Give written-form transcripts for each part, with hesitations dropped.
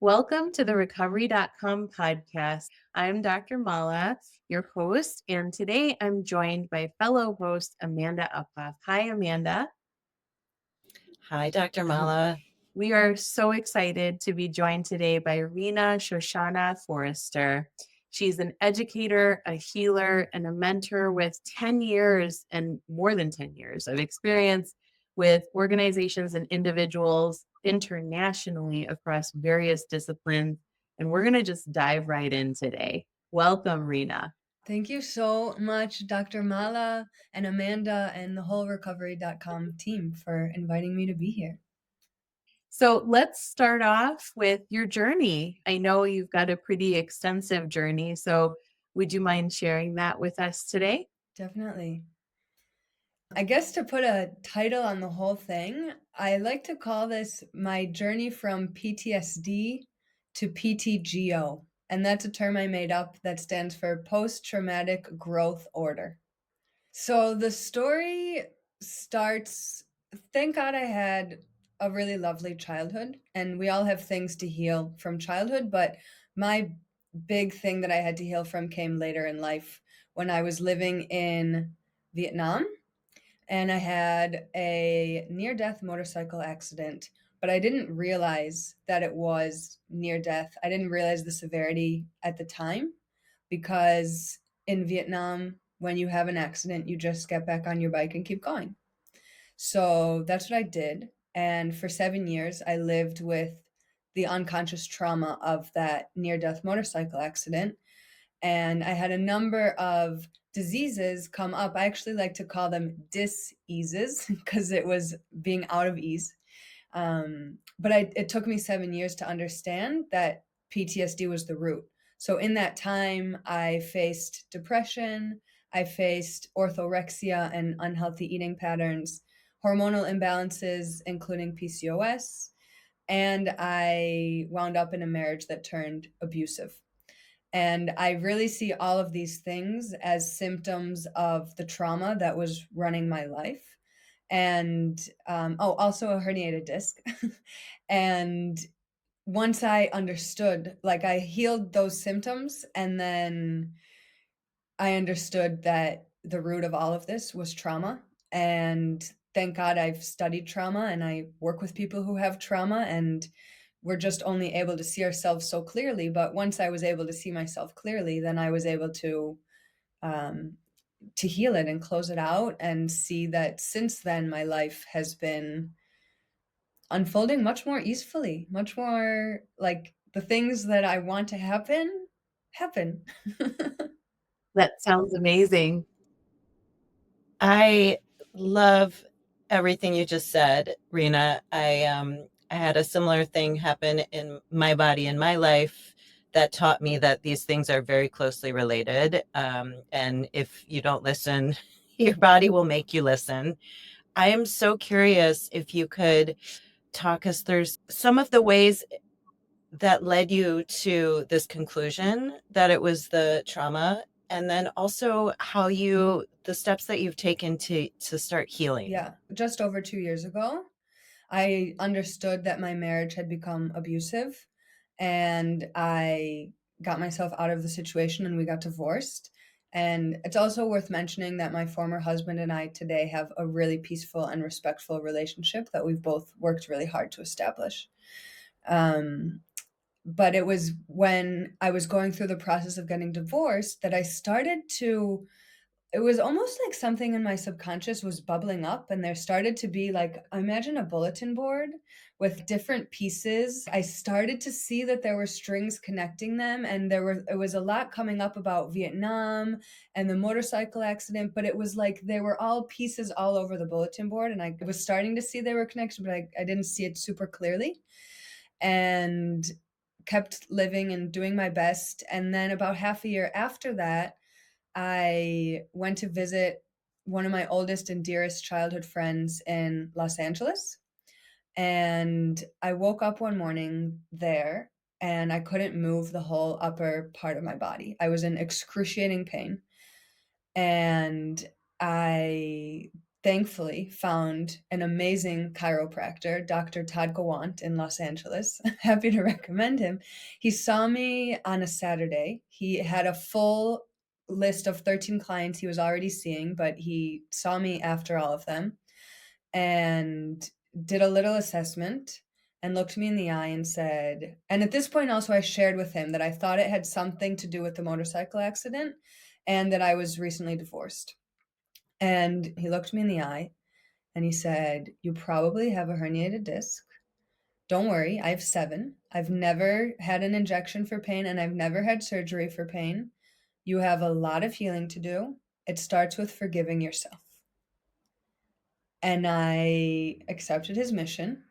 Welcome to the Recovery.com podcast. I'm Dr. Mala, your host, and today I'm joined by fellow host Amanda Uphoff. Hi, Amanda. Hi, Dr. Mala. We are so excited to be joined today by Rena Shoshana Forester. She's an educator, a healer, and a mentor with 10 years and more than 10 years of experience with organizations and individuals internationally across various disciplines. And we're going to just dive right in today. Welcome, Rena. Thank you so much, Dr. Mala and Amanda and the whole Recovery.com team for inviting me to be here. So let's start off with your journey. I know you've got a pretty extensive journey. So would you mind sharing that with us today? Definitely. I guess to put a title on the whole thing, I like to call this my journey from PTSD to PTGO. And that's a term I made up that stands for post-traumatic growth order. So the story starts, thank God I had a really lovely childhood, and we all have things to heal from childhood, but my big thing that I had to heal from came later in life when I was living in Vietnam and I had a near-death motorcycle accident, but I didn't realize that it was near death. I didn't realize the severity at the time because in Vietnam, when you have an accident, you just get back on your bike and keep going. So that's what I did. And for 7 years, I lived with the unconscious trauma of that near-death motorcycle accident. And I had a number of diseases come up. I actually like to call them dis-eases because it was being out of ease. But it took me 7 years to understand that PTSD was the root. So in that time, I faced depression, I faced orthorexia and unhealthy eating patterns, hormonal imbalances, including PCOS, and I wound up in a marriage that turned abusive. And I really see all of these things as symptoms of the trauma that was running my life. And also a herniated disc. And once I understood, like I healed those symptoms, and then I understood that the root of all of this was trauma. And thank God I've studied trauma and I work with people who have trauma, and we're just only able to see ourselves so clearly. But once I was able to see myself clearly, then I was able um, to heal it and close it out and see that since then my life has been unfolding much more easily, much more like the things that I want to happen. That sounds amazing. I love everything you just said, Rena. I had a similar thing happen in my body in my life that taught me that these things are very closely related. And if you don't listen, your body will make you listen. I am so curious if you could talk us through some of the ways that led you to this conclusion that it was the trauma, and then also the steps that you've taken to start healing. Yeah, just over 2 years ago, I understood that my marriage had become abusive, and I got myself out of the situation and we got divorced. And it's also worth mentioning that my former husband and I today have a really peaceful and respectful relationship that we've both worked really hard to establish. Um, but it was when I was going through the process of getting divorced that I started to, it was almost like something in my subconscious was bubbling up, and there started to be like, imagine a bulletin board with different pieces. I started to see that there were strings connecting them, and it was a lot coming up about Vietnam and the motorcycle accident, but it was like they were all pieces all over the bulletin board, and I was starting to see they were connected, but I didn't see it super clearly. And kept living and doing my best. And then about half a year after that, I went to visit one of my oldest and dearest childhood friends in Los Angeles. And I woke up one morning there and I couldn't move the whole upper part of my body. I was in excruciating pain. And I thankfully found an amazing chiropractor, Dr. Todd Gawant in Los Angeles. I'm happy to recommend him. He saw me on a Saturday. He had a full list of 13 clients he was already seeing, but he saw me after all of them and did a little assessment and looked me in the eye and said, and at this point also I shared with him that I thought it had something to do with the motorcycle accident and that I was recently divorced. And he looked me in the eye and he said, "You probably have a herniated disc. Don't worry, I have 7. I've never had an injection for pain and I've never had surgery for pain. You have a lot of healing to do. It starts with forgiving yourself." And I accepted his mission.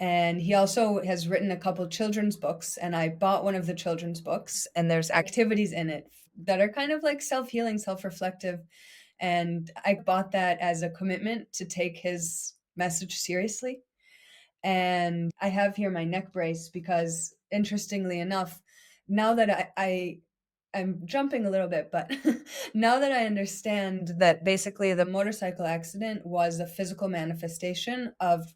And he also has written a couple children's books, and I bought one of the children's books, and there's activities in it that are kind of like self-healing, self-reflective. And I bought that as a commitment to take his message seriously. And I have here my neck brace because, interestingly enough, now that I'm jumping a little bit, but now that I understand that basically the motorcycle accident was a physical manifestation of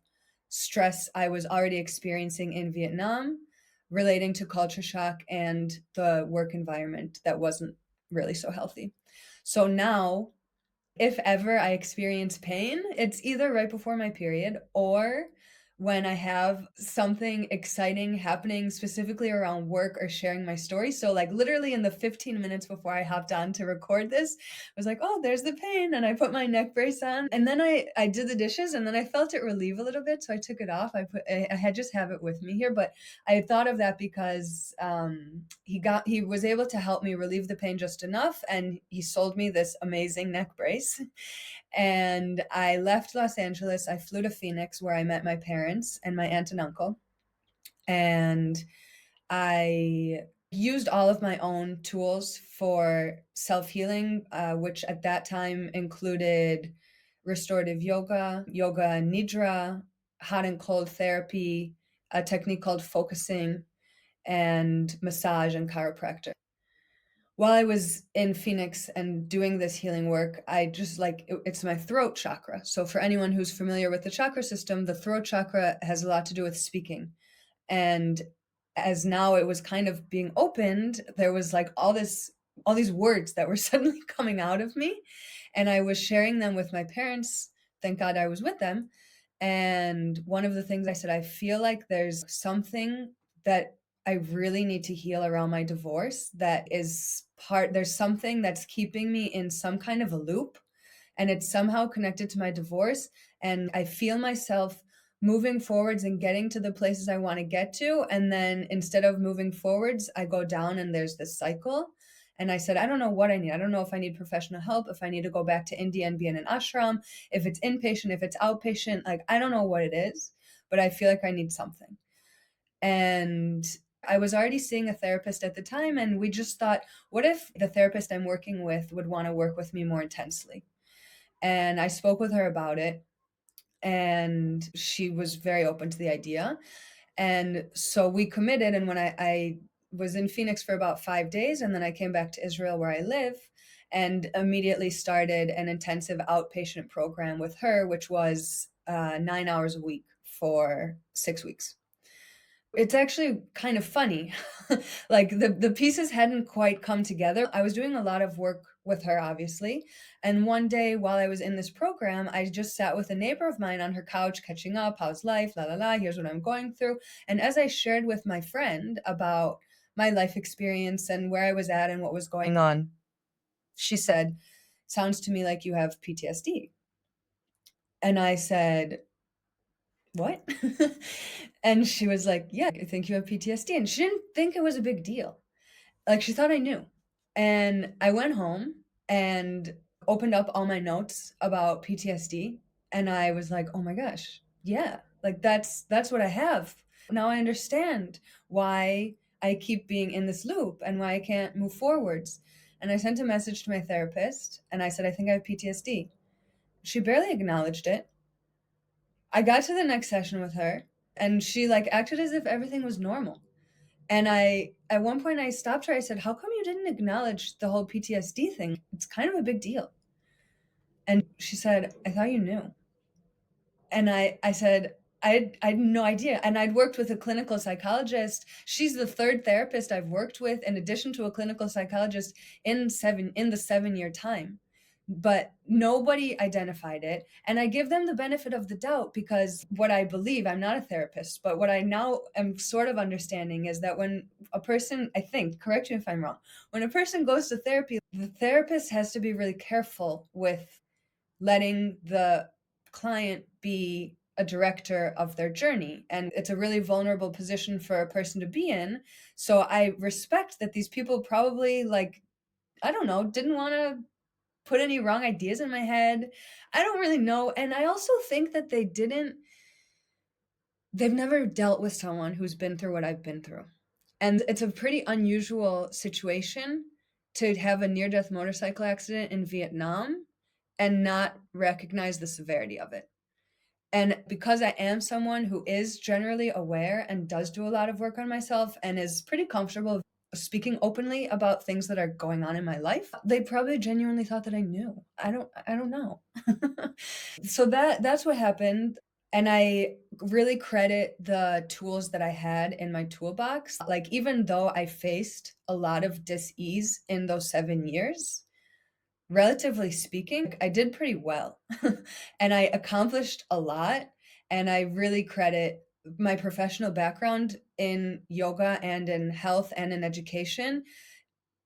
stress I was already experiencing in Vietnam, relating to culture shock and the work environment that wasn't really so healthy. So now, if ever I experience pain, it's either right before my period or when I have something exciting happening specifically around work or sharing my story. So like literally in the 15 minutes before I hopped on to record this, I was like, oh, there's the pain. And I put my neck brace on and then I did the dishes and then I felt it relieve a little bit. So I took it off. I had just have it with me here, but I thought of that because he was able to help me relieve the pain just enough. And he sold me this amazing neck brace. And I left Los Angeles. I flew to Phoenix where I met my parents and my aunt and uncle. And I used all of my own tools for self-healing, which at that time included restorative yoga, yoga nidra, hot and cold therapy, a technique called focusing, and massage and chiropractic. While I was in Phoenix and doing this healing work, I just it's my throat chakra. So for anyone who's familiar with the chakra system, the throat chakra has a lot to do with speaking. And as now it was kind of being opened, there was like all these words that were suddenly coming out of me. And I was sharing them with my parents. Thank God I was with them. And one of the things I said, I feel like there's something that I really need to heal around my divorce there's something that's keeping me in some kind of a loop and it's somehow connected to my divorce. And I feel myself moving forwards and getting to the places I want to get to. And then instead of moving forwards, I go down and there's this cycle. And I said, I don't know what I need. I don't know if I need professional help, if I need to go back to India and be in an ashram, if it's inpatient, if it's outpatient. Like, I don't know what it is, but I feel like I need something. And I was already seeing a therapist at the time. And we just thought, what if the therapist I'm working with would want to work with me more intensely? And I spoke with her about it. And she was very open to the idea. And so we committed. And when I was in Phoenix for about 5 days, and then I came back to Israel where I live and immediately started an intensive outpatient program with her, which was 9 hours a week for 6 weeks. It's actually kind of funny. Like the pieces hadn't quite come together. I was doing a lot of work with her, obviously. And one day while I was in this program, I just sat with a neighbor of mine on her couch, catching up. How's life? La la la. Here's what I'm going through. And as I shared with my friend about my life experience and where I was at and what was going on, she said, "Sounds to me like you have PTSD." And I said, "What?" And she was like, "Yeah, I think you have PTSD." And she didn't think it was a big deal. Like, she thought I knew. And I went home and opened up all my notes about PTSD. And I was like, oh my gosh, yeah, like that's what I have. Now I understand why I keep being in this loop and why I can't move forwards. And I sent a message to my therapist and I said, I think I have PTSD. She barely acknowledged it. I got to the next session with her and she like acted as if everything was normal. And at one point I stopped her. I said, how come you didn't acknowledge the whole PTSD thing? It's kind of a big deal. And she said, I thought you knew. And I said, I had no idea. And I'd worked with a clinical psychologist. She's the third therapist I've worked with, in addition to a clinical psychologist, in the 7-year time. But nobody identified it. And I give them the benefit of the doubt, because what I believe, I'm not a therapist, but what I now am sort of understanding is that when a person, I think, correct me if I'm wrong, when a person goes to therapy, the therapist has to be really careful with letting the client be a director of their journey. And it's a really vulnerable position for a person to be in. So I respect that these people probably, like, I don't know, didn't want to put any wrong ideas in my head. I don't really know. And I also think that they've never dealt with someone who's been through what I've been through. And it's a pretty unusual situation to have a near-death motorcycle accident in Vietnam and not recognize the severity of it. And because I am someone who is generally aware and does do a lot of work on myself and is pretty comfortable speaking openly about things that are going on in my life, they probably genuinely thought that I knew. I don't know. So that's what happened. And I really credit the tools that I had in my toolbox. Like, even though I faced a lot of dis-ease in those 7 years, relatively speaking, I did pretty well. And I accomplished a lot. And I really credit my professional background in yoga and in health and in education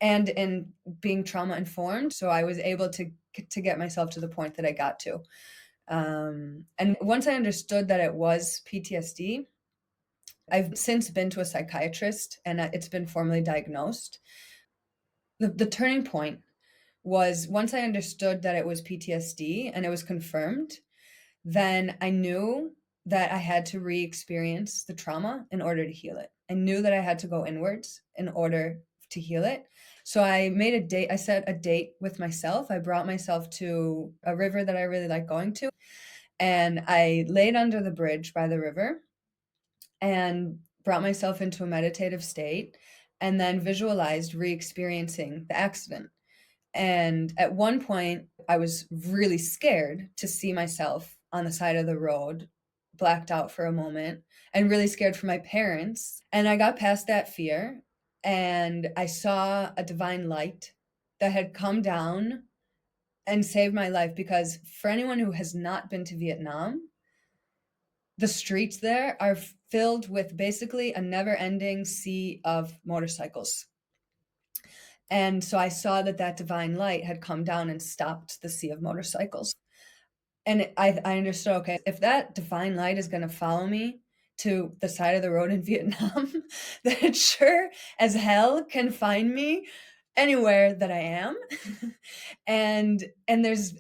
and in being trauma informed. So I was able to get myself to the point that I got to. And once I understood that it was PTSD, I've since been to a psychiatrist and it's been formally diagnosed. The turning point was once I understood that it was PTSD and it was confirmed, then I knew that I had to re-experience the trauma in order to heal it. I knew that I had to go inwards in order to heal it. So I made a date. I set a date with myself. I brought myself to a river that I really like going to. And I laid under the bridge by the river and brought myself into a meditative state and then visualized re-experiencing the accident. And at one point, I was really scared to see myself on the side of the road, blacked out for a moment, and really scared for my parents. And I got past that fear and I saw a divine light that had come down and saved my life. Because for anyone who has not been to Vietnam, the streets there are filled with basically a never-ending sea of motorcycles. And so I saw that divine light had come down and stopped the sea of motorcycles. And I understood, okay, if that divine light is going to follow me to the side of the road in Vietnam, then it sure as hell can find me anywhere that I am. and there's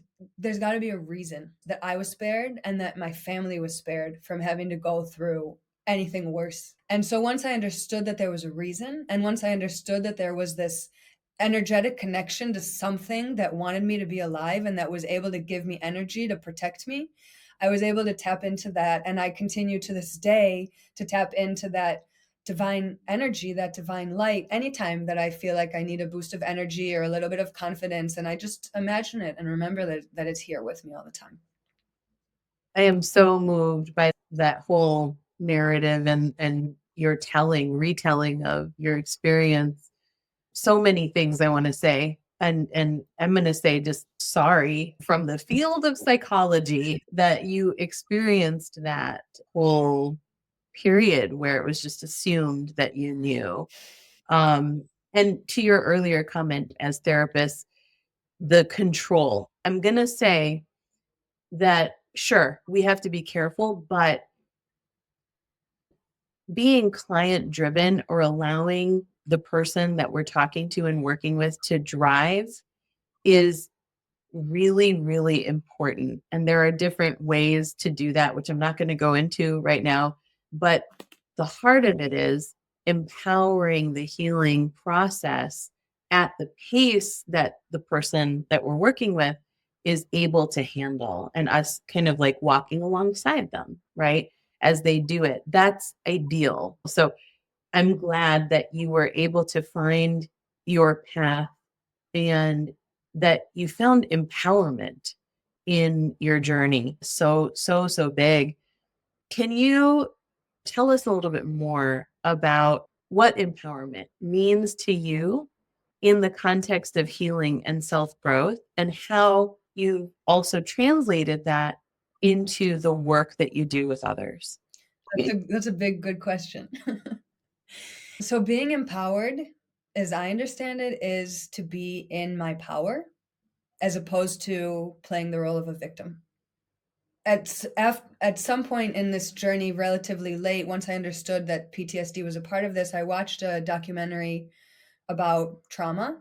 got to be a reason that I was spared and that my family was spared from having to go through anything worse. And so once I understood that there was a reason, and once I understood that there was this energetic connection to something that wanted me to be alive and that was able to give me energy to protect me, I was able to tap into that. And I continue to this day to tap into that divine energy, that divine light, anytime that I feel like I need a boost of energy or a little bit of confidence. And I just imagine it and remember that it's here with me all the time. I am so moved by that whole narrative and your retelling of your experience. So many things I want to say. And I'm going to say just sorry from the field of psychology that you experienced that whole period where it was just assumed that you knew. And to your earlier comment as therapists, the control. I'm going to say that, sure, we have to be careful, but being client driven or allowing the person that we're talking to and working with to drive is really, really important. And there are different ways to do that, which I'm not going to go into right now. But the heart of it is empowering the healing process at the pace that the person that we're working with is able to handle, and us kind of like walking alongside them, right? As they do it. That's ideal. So I'm glad that you were able to find your path and that you found empowerment in your journey. So big. Can you tell us a little bit more about what empowerment means to you in the context of healing and self-growth, and how you also translated that into the work that you do with others? That's a big, good question. So being empowered, as I understand it, is to be in my power as opposed to playing the role of a victim. At some point in this journey, relatively late, once I understood that PTSD was a part of this, I watched a documentary about trauma.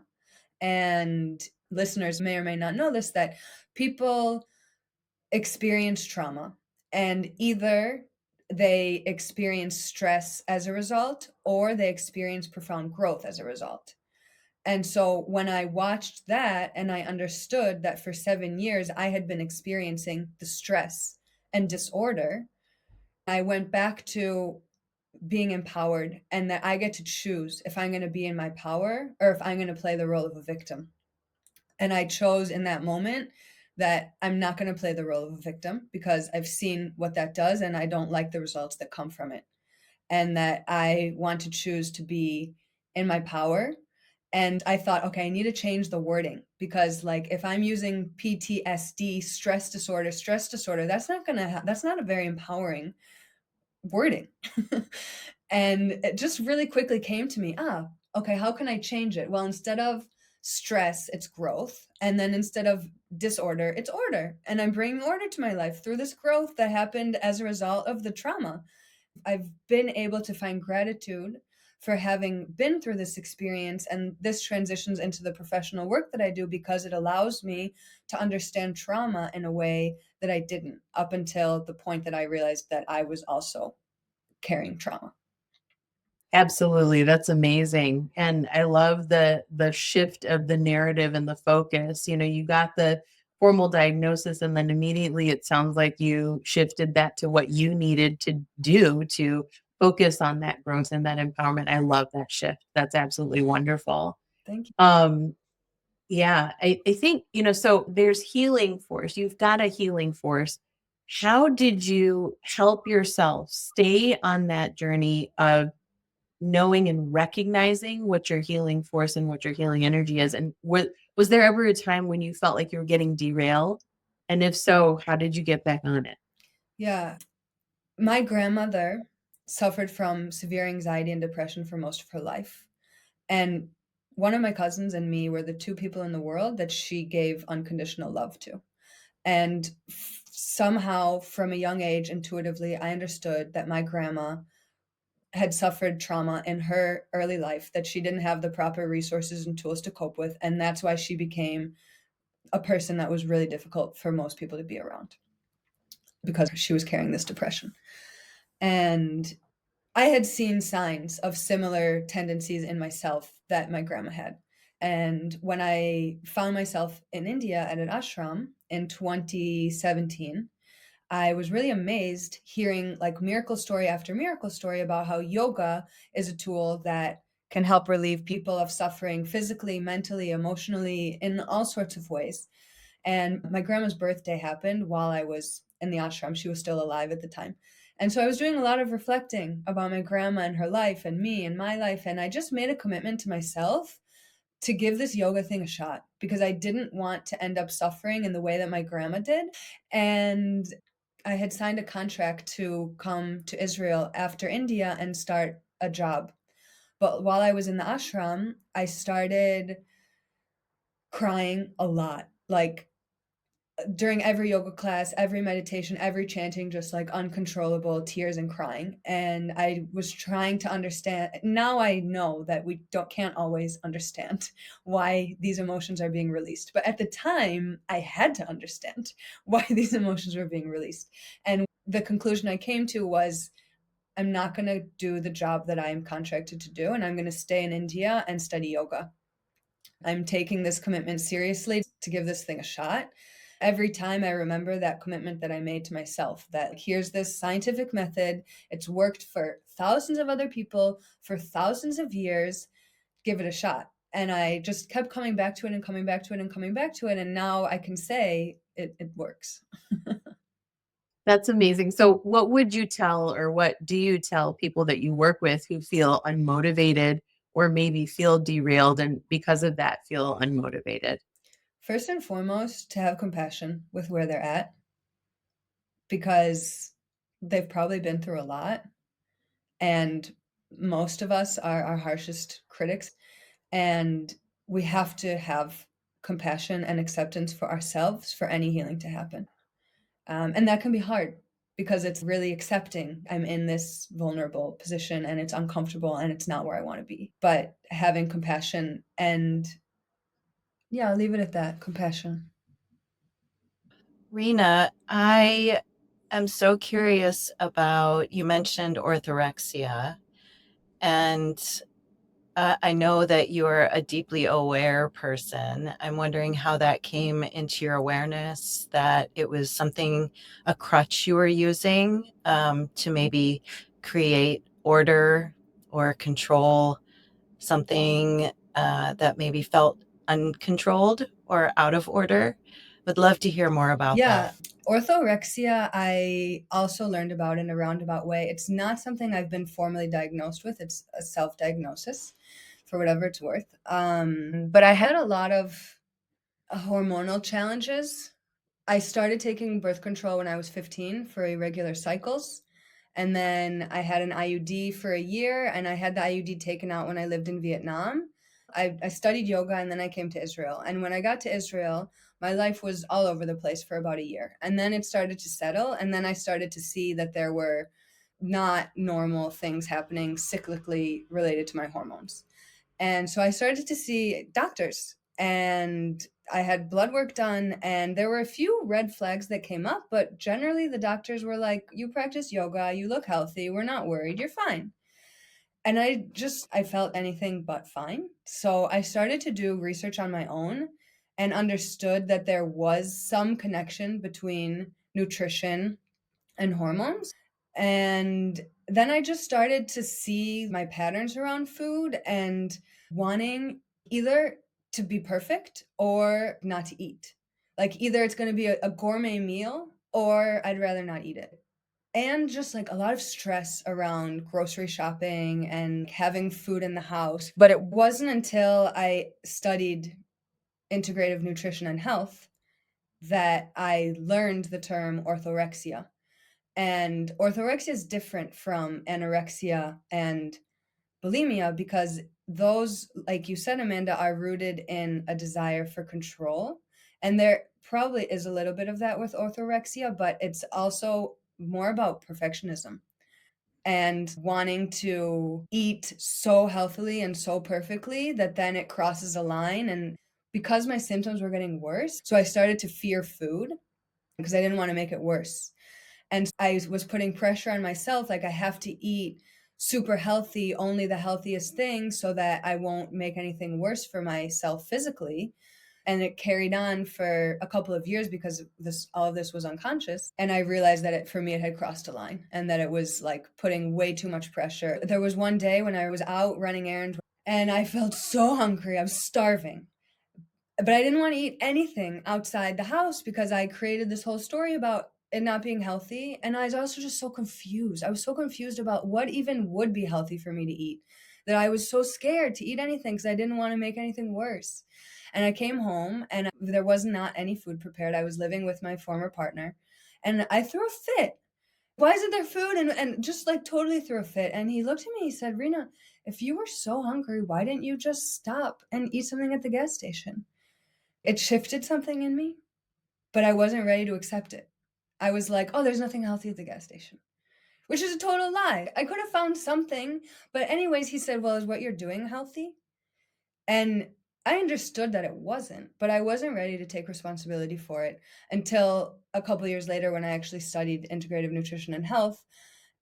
And listeners may or may not know this, that people experience trauma, and either they experience stress as a result or they experience profound growth as a result. And so when I watched that and I understood that for 7 years I had been experiencing the stress and disorder, I went back to being empowered and that I get to choose if I'm going to be in my power or if I'm going to play the role of a victim. And I chose in that moment that I'm not going to play the role of a victim because I've seen what that does and I don't like the results that come from it. And that I want to choose to be in my power. And I thought, okay, I need to change the wording because, like, if I'm using PTSD, stress disorder, that's not a very empowering wording. And it just really quickly came to me, okay, how can I change it? Well, instead of stress, it's growth. And then instead of disorder, it's order. And I'm bringing order to my life through this growth that happened as a result of the trauma. I've been able to find gratitude for having been through this experience, and this transitions into the professional work that I do because it allows me to understand trauma in a way that I didn't up until the point that I realized that I was also carrying trauma. Absolutely, that's amazing, and I love the shift of the narrative and the focus. You know, you got the formal diagnosis, and then immediately it sounds like you shifted that to what you needed to do to focus on that growth and that empowerment. I love that shift. That's absolutely wonderful. Thank you. Um, yeah, I think, so there's healing force. You've got a healing force. How did you help yourself stay on that journey of knowing and recognizing what your healing force and what your healing energy is? And was there ever a time when you felt like you were getting derailed? And if so, how did you get back on it? Yeah. My grandmother suffered from severe anxiety and depression for most of her life. And one of my cousins and me were the two people in the world that she gave unconditional love to. And somehow, from a young age, intuitively, I understood that my grandma had suffered trauma in her early life that she didn't have the proper resources and tools to cope with. And that's why she became a person that was really difficult for most people to be around because she was carrying this depression. And I had seen signs of similar tendencies in myself that my grandma had. And when I found myself in India at an ashram in 2017, I was really amazed hearing like miracle story after miracle story about how yoga is a tool that can help relieve people of suffering physically, mentally, emotionally, in all sorts of ways. And my grandma's birthday happened while I was in the ashram. She was still alive at the time. And so I was doing a lot of reflecting about my grandma and her life and me and my life. And I just made a commitment to myself to give this yoga thing a shot because I didn't want to end up suffering in the way that my grandma did. And I had signed a contract to come to Israel after India and start a job. But while I was in the ashram, I started crying a lot. Like during every yoga class, every meditation, every chanting, just like uncontrollable tears and crying. And I was trying to understand. Now I know that we can't always understand why these emotions are being released. But at the time, I had to understand why these emotions were being released. And the conclusion I came to was I'm not going to do the job that I am contracted to do, and I'm going to stay in India and study yoga. I'm taking this commitment seriously to give this thing a shot. Every time I remember that commitment that I made to myself, that here's this scientific method, it's worked for thousands of other people for thousands of years, give it a shot. And I just kept coming back to it and coming back to it and coming back to it. And now I can say it works. That's amazing. So, what would you tell, or what do you tell people that you work with who feel unmotivated or maybe feel derailed and because of that feel unmotivated? First and foremost, to have compassion with where they're at, because they've probably been through a lot, and most of us are our harshest critics, and we have to have compassion and acceptance for ourselves for any healing to happen. And that can be hard because it's really accepting I'm in this vulnerable position and it's uncomfortable and it's not where I want to be. But having compassion and yeah, I'll leave it at that, compassion. Rena, I am so curious about, you mentioned orthorexia, and I know that you're a deeply aware person. I'm wondering how that came into your awareness, that it was something, a crutch you were using to maybe create order or control something that maybe felt uncontrolled or out of order. Would love to hear more about Yeah, that. orthorexia, I also learned about in a roundabout way. It's not something I've been formally diagnosed with. It's a self-diagnosis for whatever it's worth. But I had a lot of hormonal challenges. I started taking birth control when I was 15 for irregular cycles. And then I had an IUD for a year, and I had the IUD taken out when I lived in Vietnam. I studied yoga, and then I came to Israel. And when I got to Israel, my life was all over the place for about a year. And then it started to settle. And then I started to see that there were not normal things happening cyclically related to my hormones. And so I started to see doctors, and I had blood work done, and there were a few red flags that came up, but generally the doctors were like, you practice yoga, you look healthy, we're not worried, you're fine. And I felt anything but fine. So I started to do research on my own and understood that there was some connection between nutrition and hormones. And then I just started to see my patterns around food and wanting either to be perfect or not to eat. Like either it's going to be a gourmet meal or I'd rather not eat it. And just like a lot of stress around grocery shopping and having food in the house. But it wasn't until I studied integrative nutrition and health that I learned the term orthorexia. And orthorexia is different from anorexia and bulimia because those, like you said, Amanda, are rooted in a desire for control. And there probably is a little bit of that with orthorexia, but it's also more about perfectionism and wanting to eat so healthily and so perfectly that then it crosses a line. And because my symptoms were getting worse, so I started to fear food because I didn't want to make it worse. And I was putting pressure on myself, like I have to eat super healthy, only the healthiest things so that I won't make anything worse for myself physically. And it carried on for a couple of years because all of this was unconscious. And I realized that for me, it had crossed a line and that it was like putting way too much pressure. There was one day when I was out running errands and I felt so hungry. I was starving. But I didn't want to eat anything outside the house because I created this whole story about it not being healthy. And I was also just so confused. I was so confused about what even would be healthy for me to eat that I was so scared to eat anything because I didn't want to make anything worse. And I came home and there was not any food prepared. I was living with my former partner and I threw a fit. Why isn't there food? And just like totally threw a fit. And he looked at me, he said, Rena, if you were so hungry, why didn't you just stop and eat something at the gas station? It shifted something in me, but I wasn't ready to accept it. I was like, oh, there's nothing healthy at the gas station, which is a total lie. I could have found something. But, anyways, he said, well, is what you're doing healthy? And I understood that it wasn't, but I wasn't ready to take responsibility for it until a couple years later when I actually studied integrative nutrition and health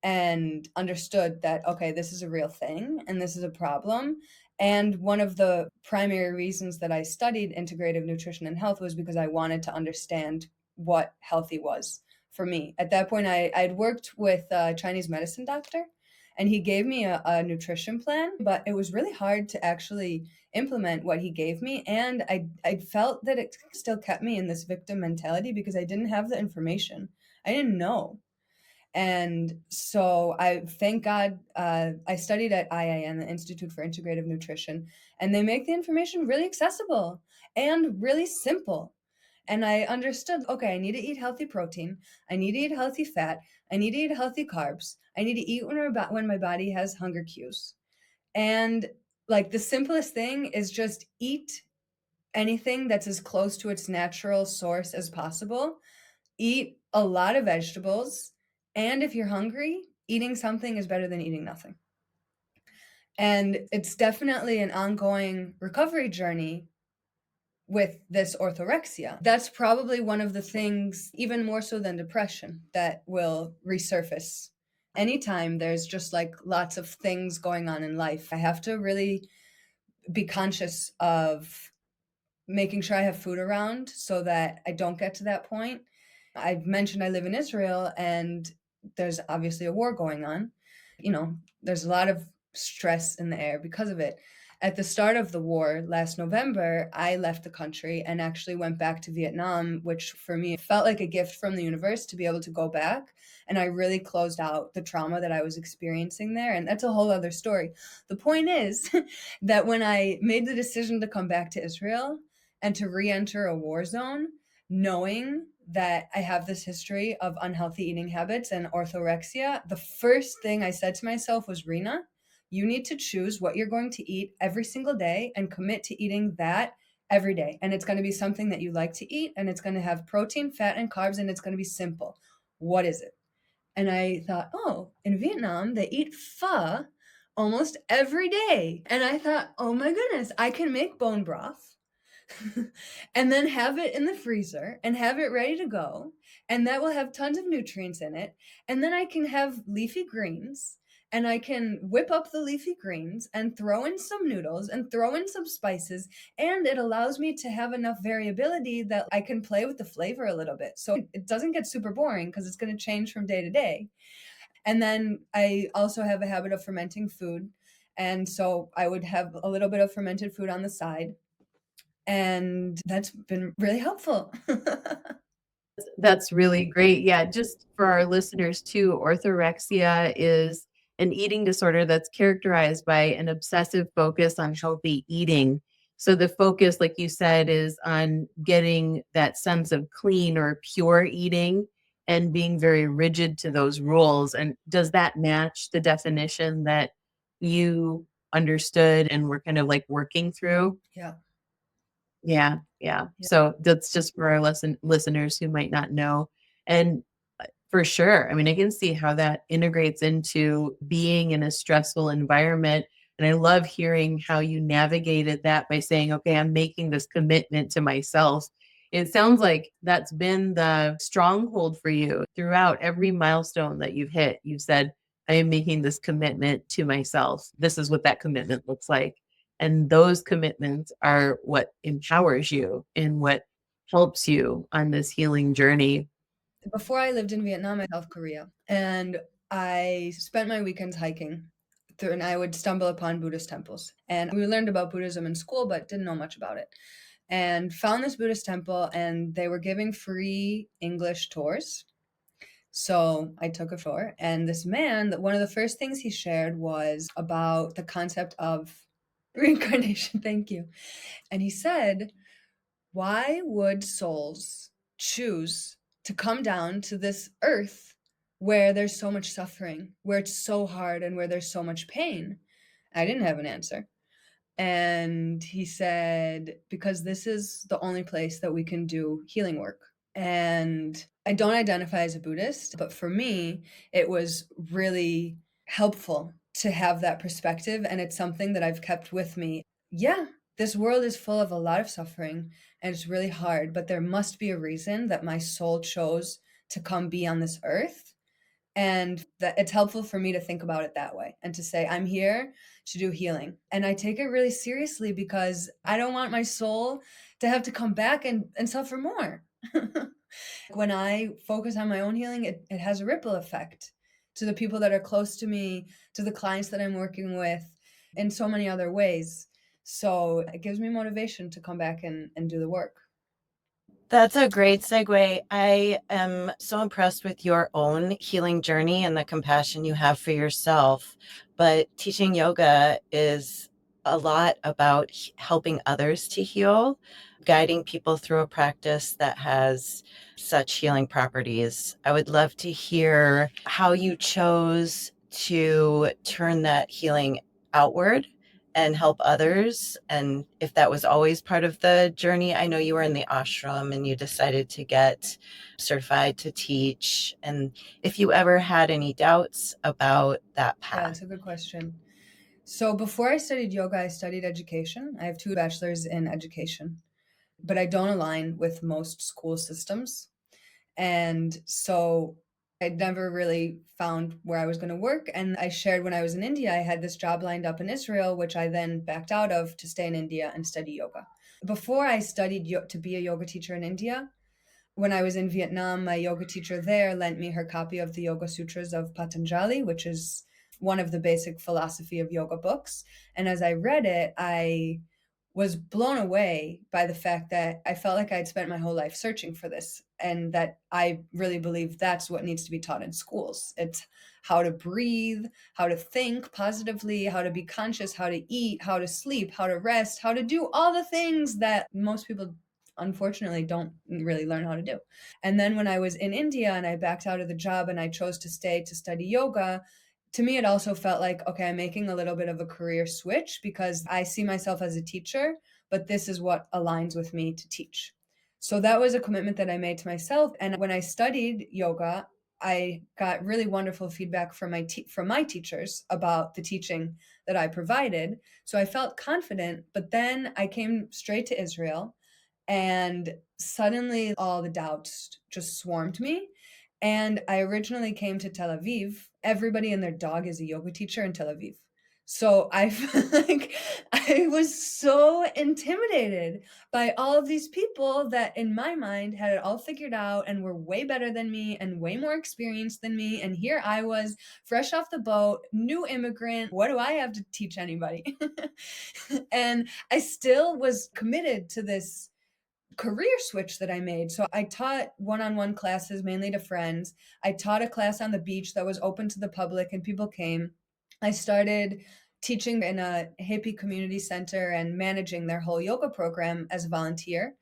and understood that, okay, this is a real thing and this is a problem. And one of the primary reasons that I studied integrative nutrition and health was because I wanted to understand what healthy was for me. At that point, I'd worked with a Chinese medicine doctor, And he gave me a nutrition plan, but it was really hard to actually implement what he gave me. And I felt that it still kept me in this victim mentality because I didn't have the information. I didn't know. And so I thank God I studied at IIN, the Institute for Integrative Nutrition, and they make the information really accessible and really simple. And I understood, okay, I need to eat healthy protein. I need to eat healthy fat. I need to eat healthy carbs. I need to eat when my body has hunger cues. And like the simplest thing is just eat anything that's as close to its natural source as possible. Eat a lot of vegetables. And if you're hungry, eating something is better than eating nothing. And it's definitely an ongoing recovery journey with this orthorexia. That's probably one of the things, even more so than depression, that will resurface anytime there's just like lots of things going on in life. I have to really be conscious of making sure I have food around so that I don't get to that point. I've mentioned I live in Israel and there's obviously a war going on. There's a lot of stress in the air because of it. At the start of the war last November, I left the country and actually went back to Vietnam, which for me felt like a gift from the universe to be able to go back. And I really closed out the trauma that I was experiencing there. And that's a whole other story. The point is that when I made the decision to come back to Israel and to re-enter a war zone, knowing that I have this history of unhealthy eating habits and orthorexia, the first thing I said to myself was, Rena, you need to choose what you're going to eat every single day and commit to eating that every day. And it's going to be something that you like to eat, and it's going to have protein, fat, and carbs, and it's going to be simple. What is it? And I thought, oh, in Vietnam, they eat pho almost every day. And I thought, oh my goodness, I can make bone broth and then have it in the freezer and have it ready to go. And that will have tons of nutrients in it. And then I can have leafy greens and I can whip up the leafy greens and throw in some noodles and throw in some spices. And it allows me to have enough variability that I can play with the flavor a little bit. So it doesn't get super boring because it's going to change from day to day. And then I also have a habit of fermenting food. And so I would have a little bit of fermented food on the side. And that's been really helpful. That's really great. Yeah, just for our listeners too, orthorexia is an eating disorder that's characterized by an obsessive focus on healthy eating. So the focus, like you said, is on getting that sense of clean or pure eating and being very rigid to those rules. And does that match the definition that you understood and were kind of like working through? Yeah. Yeah, yeah. So that's just for our listeners who might not know. And for sure, I mean, I can see how that integrates into being in a stressful environment. And I love hearing how you navigated that by saying, okay, I'm making this commitment to myself. It sounds like that's been the stronghold for you throughout every milestone that you've hit. You've said, I am making this commitment to myself. This is what that commitment looks like. And those commitments are what empowers you and what helps you on this healing journey. Before I lived in Vietnam and South Korea, and I spent my weekends hiking through, and I would stumble upon Buddhist temples. And we learned about Buddhism in school, but didn't know much about it. And found this Buddhist temple, and they were giving free English tours. So I took a tour, and this man, one of the first things he shared was about the concept of reincarnation. Thank you. And he said, why would souls choose to come down to this earth where there's so much suffering, where it's so hard, and where there's so much pain? I didn't have an answer. And he said, because this is the only place that we can do healing work. And I don't identify as a Buddhist, but for me, it was really helpful to have that perspective. And it's something that I've kept with me. Yeah, this world is full of a lot of suffering and it's really hard, but there must be a reason that my soul chose to come be on this earth. And that it's helpful for me to think about it that way and to say, I'm here to do healing. And I take it really seriously because I don't want my soul to have to come back and suffer more. When I focus on my own healing, it has a ripple effect to the people that are close to me, to the clients that I'm working with, in so many other ways. So it gives me motivation to come back and do the work. That's a great segue. I am so impressed with your own healing journey and the compassion you have for yourself. But teaching yoga is a lot about helping others to heal, guiding people through a practice that has such healing properties. I would love to hear how you chose to turn that healing outward and help others. And if that was always part of the journey, I know you were in the ashram and you decided to get certified to teach. And if you ever had any doubts about that Yeah, path. that's a good question. So before I studied yoga, I studied education. I have 2 bachelors in education, but I don't align with most school systems. And so I never really found where I was going to work. And I shared when I was in India, I had this job lined up in Israel, which I then backed out of to stay in India and study yoga. Before I studied to be a yoga teacher in India, when I was in Vietnam, my yoga teacher there lent me her copy of the Yoga Sutras of Patanjali, which is one of the basic philosophy of yoga books. And as I read it, I was blown away by the fact that I felt like I'd spent my whole life searching for this, and that I really believe that's what needs to be taught in schools. It's how to breathe, how to think positively, how to be conscious, how to eat, how to sleep, how to rest, how to do all the things that most people unfortunately don't really learn how to do. And then when I was in India and I backed out of the job and I chose to stay to study yoga, to me, it also felt like, okay, I'm making a little bit of a career switch because I see myself as a teacher, but this is what aligns with me to teach. So that was a commitment that I made to myself. And when I studied yoga, I got really wonderful feedback from my teachers about the teaching that I provided. So I felt confident, but then I came straight to Israel and suddenly all the doubts just swarmed me. And I originally came to Tel Aviv. Everybody and their dog is a yoga teacher in Tel Aviv. So I feel like I was so intimidated by all of these people that in my mind had it all figured out and were way better than me and way more experienced than me. And here I was, fresh off the boat, new immigrant. What do I have to teach anybody? And I still was committed to this career switch that I made. So I taught one-on-one classes mainly to friends. I taught a class on the beach that was open to the public and people came. I started teaching in a hippie community center and managing their whole yoga program as a volunteer.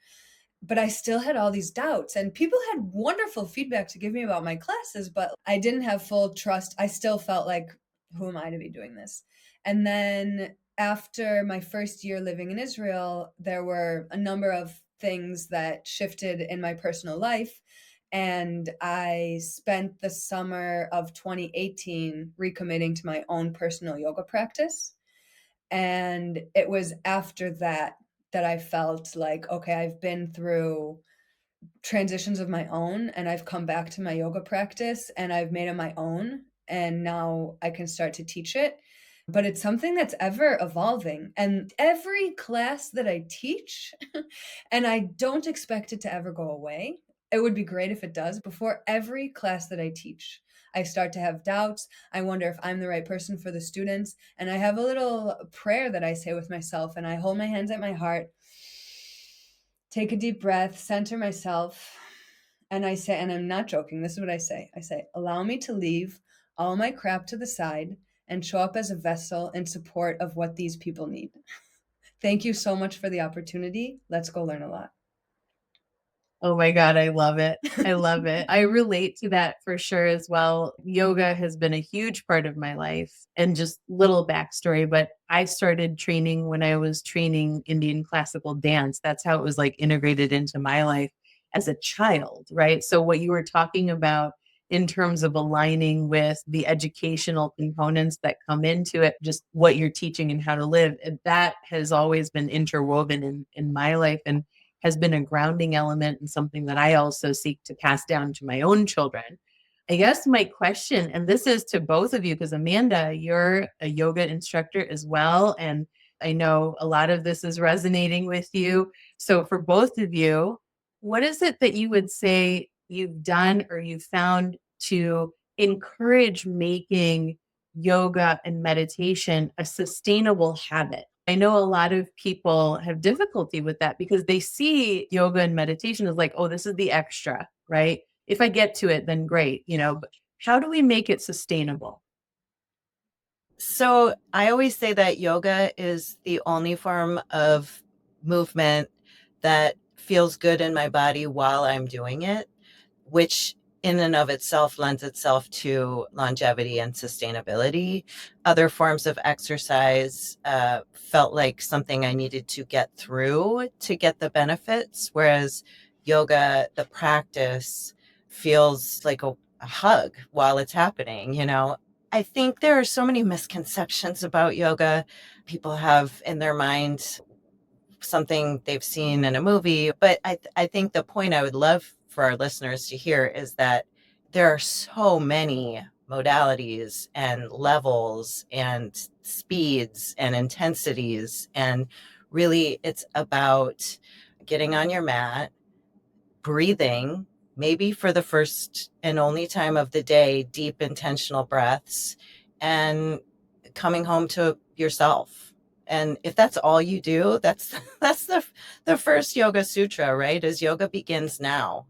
But I still had all these doubts, and people had wonderful feedback to give me about my classes, but I didn't have full trust. I still felt like, who am I to be doing this? And then after my first year living in Israel, there were a number of things that shifted in my personal life. And I spent the summer of 2018 recommitting to my own personal yoga practice. And it was after that that I felt like, okay, I've been through transitions of my own and I've come back to my yoga practice and I've made it my own. And now I can start to teach it. But it's something that's ever evolving. And every class that I teach, and I don't expect it to ever go away. It would be great if it does. Before every class that I teach, I start to have doubts. I wonder if I'm the right person for the students. And I have a little prayer that I say with myself, and I hold my hands at my heart, take a deep breath, center myself, and I say, and I'm not joking, this is what I say. I say, allow me to leave all my crap to the side and show up as a vessel in support of what these people need. Thank you so much for the opportunity. Let's go learn a lot. Oh my God, I love it. I love it. I relate to that for sure as well. Yoga has been a huge part of my life. And just little backstory, but I started training when I was training Indian classical dance. That's how it was like integrated into my life as a child, right? So what you were talking about in terms of aligning with the educational components that come into it, just what you're teaching and how to live, that has always been interwoven in my life. And has been a grounding element and something that I also seek to pass down to my own children. I guess my question, and this is to both of you, because Amanda, you're a yoga instructor as well. And I know a lot of this is resonating with you. So for both of you, what is it that you would say you've done or you've found to encourage making yoga and meditation a sustainable habit? I know a lot of people have difficulty with that because they see yoga and meditation as like, oh, this is the extra, right? If I get to it, then great, but how do we make it sustainable? So I always say that yoga is the only form of movement that feels good in my body while I'm doing it, which in and of itself lends itself to longevity and sustainability. Other forms of exercise felt like something I needed to get through to get the benefits, whereas yoga, the practice, feels like a hug while it's happening, you know? I think there are so many misconceptions about yoga. People have in their mind something they've seen in a movie. But I think the point I would love for our listeners to hear is that there are so many modalities and levels and speeds and intensities. And really, it's about getting on your mat, breathing, maybe for the first and only time of the day, deep intentional breaths, and coming home to yourself. And if that's all you do, that's that's the first yoga sutra, right? Is yoga begins now,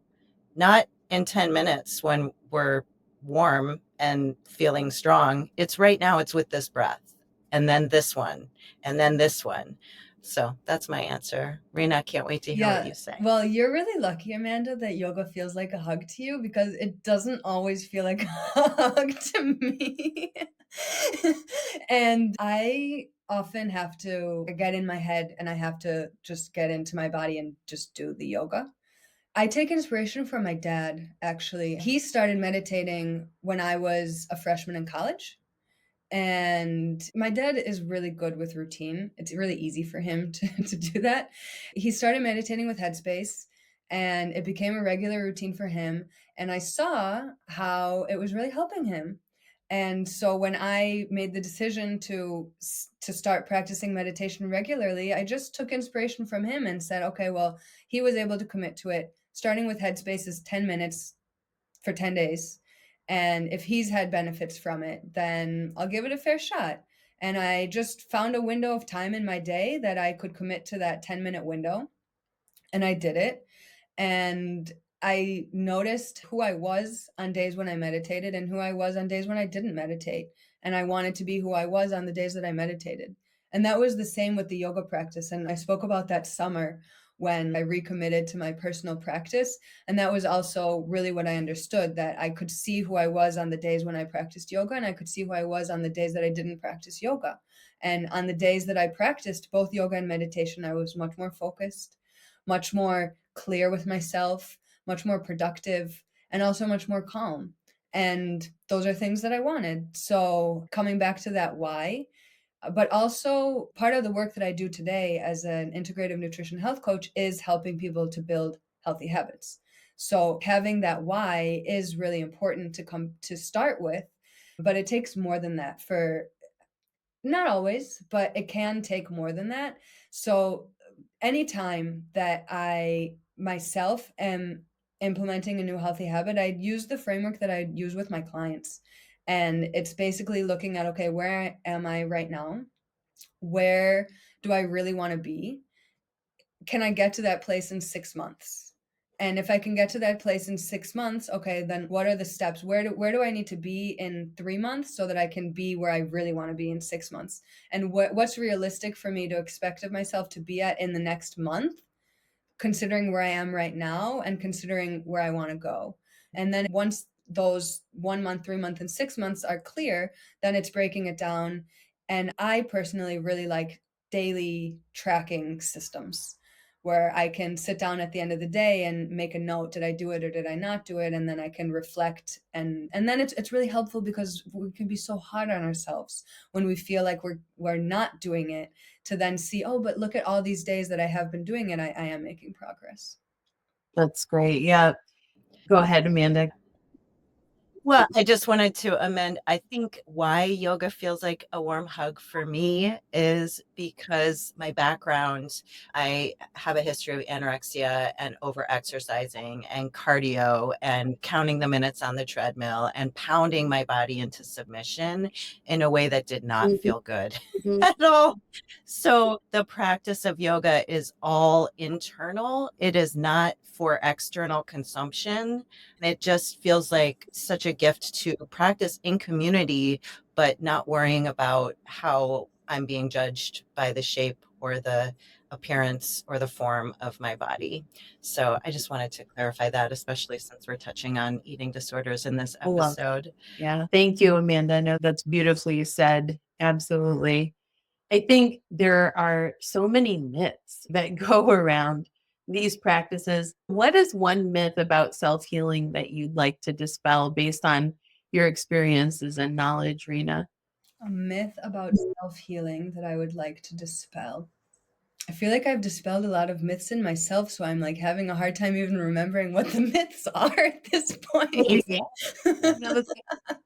not in 10 minutes when we're warm and feeling strong. It's right now, it's with this breath, and then this one, and then this one. So that's my answer. Rena, I can't wait to hear what Yeah, you say. well, you're really lucky, Amanda, that yoga feels like a hug to you because it doesn't always feel like a hug to me. And I often have to get in my head and I have to just get into my body and just do the yoga. I take inspiration from my dad, actually. He started meditating when I was a freshman in college. And my dad is really good with routine. It's really easy for him to do that. He started meditating with Headspace and it became a regular routine for him. And I saw how it was really helping him. And so when I made the decision to start practicing meditation regularly, I just took inspiration from him and said, okay, well, he was able to commit to it. Starting with Headspace is 10 minutes for 10 days. And if he's had benefits from it, then I'll give it a fair shot. And I just found a window of time in my day that I could commit to that 10-minute window. And I did it. And I noticed who I was on days when I meditated and who I was on days when I didn't meditate. And I wanted to be who I was on the days that I meditated. And that was the same with the yoga practice. And I spoke about that summer when I recommitted to my personal practice. And that was also really what I understood, that I could see who I was on the days when I practiced yoga, and I could see who I was on the days that I didn't practice yoga. And on the days that I practiced both yoga and meditation, I was much more focused, much more clear with myself, much more productive, and also much more calm. And those are things that I wanted. So coming back to that why, but also part of the work that I do today as an integrative nutrition health coach is helping people to build healthy habits. So having that why is really important to come to start with, but it takes more than that, for not always, but it can take more than that. So anytime that I myself am implementing a new healthy habit, I use the framework that I use with my clients. And it's basically looking at, okay, where am I right now? Where do I really want to be? Can I get to that place in 6 months? And if I can get to that place in 6 months, okay, then what are the steps? Where do I need to be in 3 months so that I can be where I really want to be in 6 months? And what's realistic for me to expect of myself to be at in the next month, considering where I am right now and considering where I want to go. And then once those 1 month, 3 month, and 6 months are clear, then it's breaking it down. And I personally really like daily tracking systems where I can sit down at the end of the day and make a note. Did I do it or did I not do it? And then I can reflect. And then it's really helpful because we can be so hard on ourselves when we feel like we're not doing it, to then see, oh, but look at all these days that I have been doing it. I am making progress. That's great. Yeah. Go ahead, Amanda. Well, I just wanted to amend. I think why yoga feels like a warm hug for me is because my background, I have a history of anorexia and over-exercising and cardio and counting the minutes on the treadmill and pounding my body into submission in a way that did not Mhm, feel good mhm. at all. So the practice of yoga is all internal. It is not for external consumption. It just feels like such a gift to practice in community, but not worrying about how I'm being judged by the shape or the appearance or the form of my body. So I just wanted to clarify that, especially since we're touching on eating disorders in this Love it. episode. Yeah. Thank you, Amanda. No, that's beautifully said. Absolutely. I think there are so many myths that go around these practices. What is one myth about self healing that you'd like to dispel based on your experiences and knowledge, Rena? A myth about self-healing that I would like to dispel. I feel like I've dispelled a lot of myths in myself, so I'm like having a hard time even remembering what the myths are at this point. Yeah. No, that's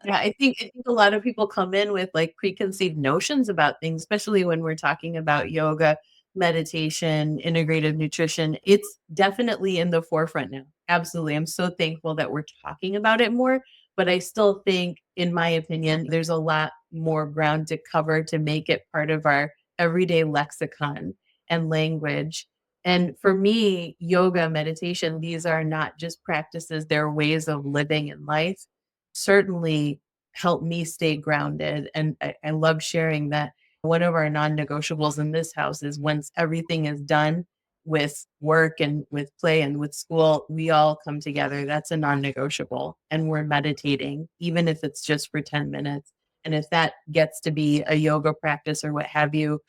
Yeah, I think a lot of people come in with like preconceived notions about things, especially when we're talking about yoga, meditation, integrative nutrition. It's definitely in the forefront now. Absolutely. I'm so thankful that we're talking about it more, but I still think, in my opinion, there's a lot more ground to cover to make it part of our everyday lexicon and language. And for me, yoga, meditation, these are not just practices, they're ways of living in life. Certainly help me stay grounded. And I love sharing that one of our non negotiables in this house is once everything is done with work and with play and with school, we all come together. That's a non negotiable. And we're meditating, even if it's just for 10 minutes. And if that gets to be a yoga practice or what have you,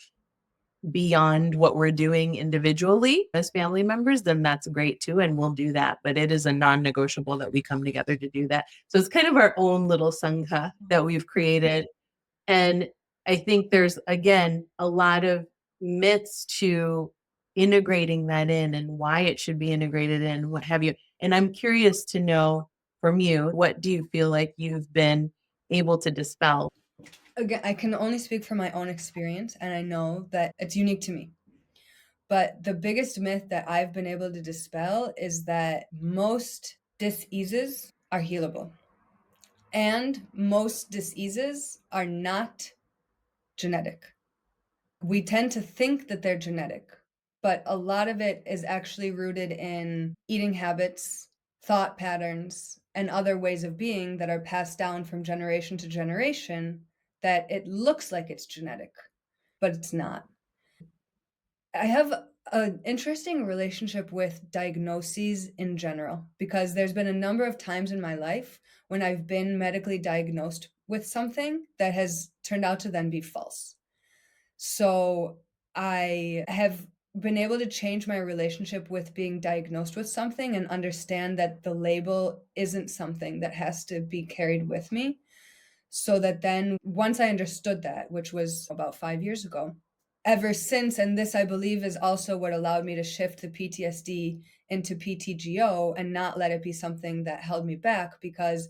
beyond what we're doing individually as family members, then that's great too. And we'll do that. But it is a non negotiable that we come together to do that. So it's kind of our own little sangha that we've created. And I think there's, again, a lot of myths to integrating that in and why it should be integrated in, what have you. And I'm curious to know from you, what do you feel like you've been able to dispel? Again, I can only speak from my own experience, and I know that it's unique to me. But the biggest myth that I've been able to dispel is that most diseases are healable, and most diseases are not genetic. We tend to think that they're genetic, but a lot of it is actually rooted in eating habits, thought patterns, and other ways of being that are passed down from generation to generation, that it looks like it's genetic, but it's not. I have an interesting relationship with diagnoses in general because there's been a number of times in my life when I've been medically diagnosed with something that has turned out to then be false. So I have been able to change my relationship with being diagnosed with something and understand that the label isn't something that has to be carried with me. So that then, once I understood that, which was about 5 years ago, ever since, and this I believe is also what allowed me to shift the PTSD into PTGO and not let it be something that held me back, because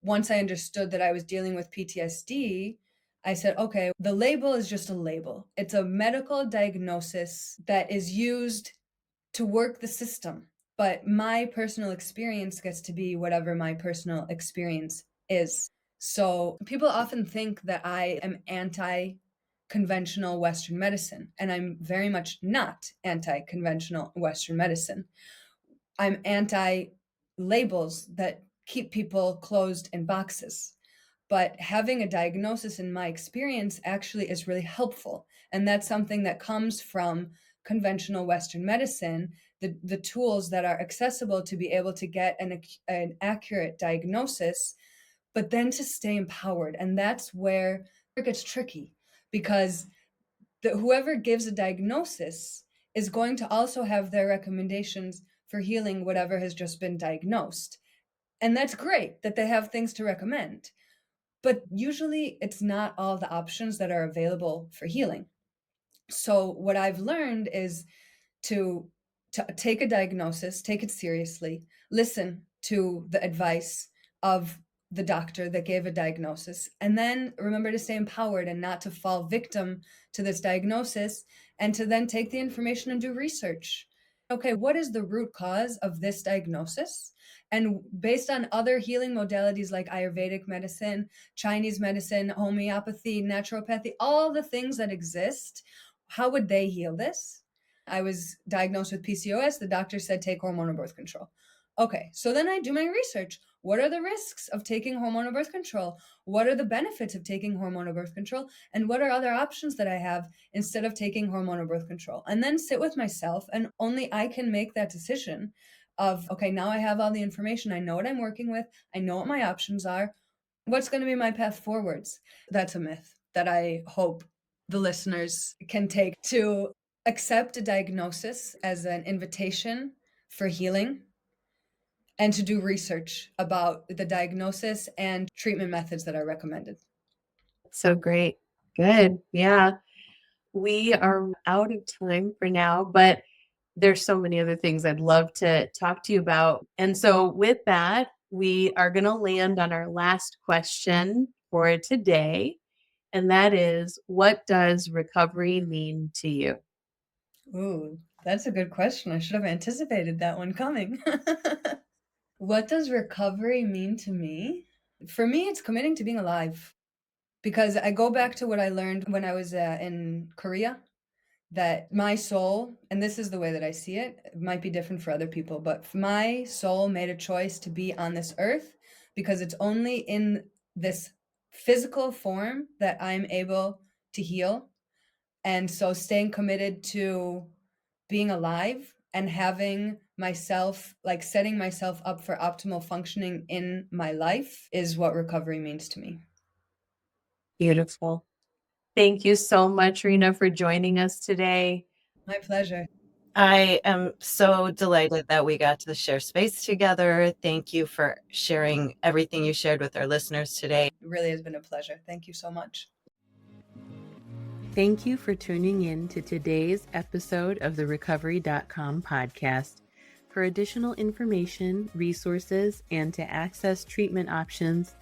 once I understood that I was dealing with PTSD, I said, okay, the label is just a label. It's a medical diagnosis that is used to work the system. But my personal experience gets to be whatever my personal experience is. So people often think that I am anti conventional Western medicine, and I'm very much not anti conventional Western medicine. I'm anti labels that keep people closed in boxes. But having a diagnosis, in my experience, actually is really helpful. And that's something that comes from conventional Western medicine, the tools that are accessible to be able to get an accurate diagnosis, but then to stay empowered. And that's where it gets tricky, because whoever gives a diagnosis is going to also have their recommendations for healing whatever has just been diagnosed. And that's great that they have things to recommend. But usually it's not all the options that are available for healing. So what I've learned is to take a diagnosis, take it seriously, listen to the advice of the doctor that gave a diagnosis, and then remember to stay empowered and not to fall victim to this diagnosis, and to then take the information and do research. Okay, what is the root cause of this diagnosis? And based on other healing modalities like Ayurvedic medicine, Chinese medicine, homeopathy, naturopathy, all the things that exist, how would they heal this? I was diagnosed with PCOS. The doctor said take hormonal birth control. Okay, so then I do my research. What are the risks of taking hormonal birth control? What are the benefits of taking hormonal birth control? And what are other options that I have instead of taking hormonal birth control? And then sit with myself, and only I can make that decision of, okay, now I have all the information. I know what I'm working with. I know what my options are. What's going to be my path forwards? That's a myth that I hope the listeners can take, to accept a diagnosis as an invitation for healing, and to do research about the diagnosis and treatment methods that are recommended. So great. Good. Yeah. We are out of time for now, but there's so many other things I'd love to talk to you about. And so with that, we are going to land on our last question for today. And that is, what does recovery mean to you? Ooh, that's a good question. I should have anticipated that one coming. What does recovery mean to me? For me, it's committing to being alive. Because I go back to what I learned when I was in Korea, that my soul, and this is the way that I see it, it might be different for other people, but my soul made a choice to be on this earth because it's only in this physical form that I'm able to heal. And so staying committed to being alive and having myself, like setting myself up for optimal functioning in my life, is what recovery means to me. Beautiful. Thank you so much, Rena, for joining us today. My pleasure. I am so delighted that we got to share space together. Thank you for sharing everything you shared with our listeners today. It really has been a pleasure. Thank you so much. Thank you for tuning in to today's episode of the Recovery.com podcast. For additional information, resources, and to access treatment options,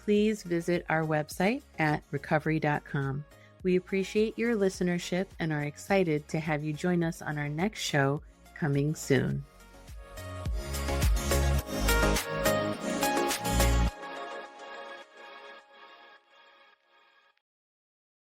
please visit our website at Recovery.com. We appreciate your listenership and are excited to have you join us on our next show coming soon.